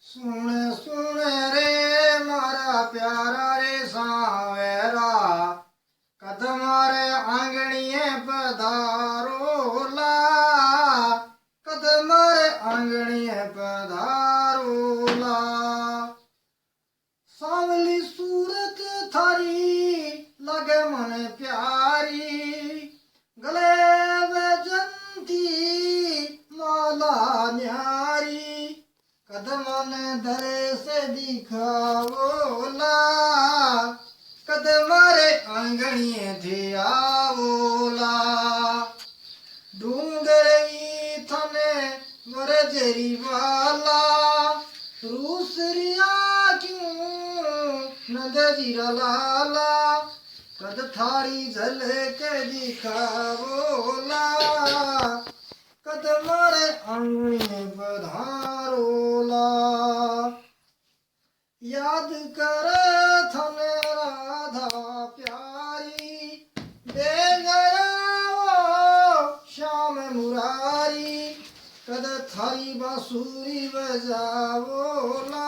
सुन सुन रे मारा प्यारा रे सावेरा कद मारे आंगणिए पधारोला कद मारे आंगणिए पधारोला सांवली सूरत थारी लगे मन प्यारी गले वजंती माला न्यारी कदमन धरे से दिखावोला कदमारे आंगणिए थे आवोला डूंगरई थने वरजरी वाला रूसरिया क्यों नदजीरा लाला कद थारी झलक दिखावोला कद मारे आंगणिए पधारोला याद कर थने राधा प्यारी दे गया वो श्याम मुरारी कद थारी बांसुरी बजावोला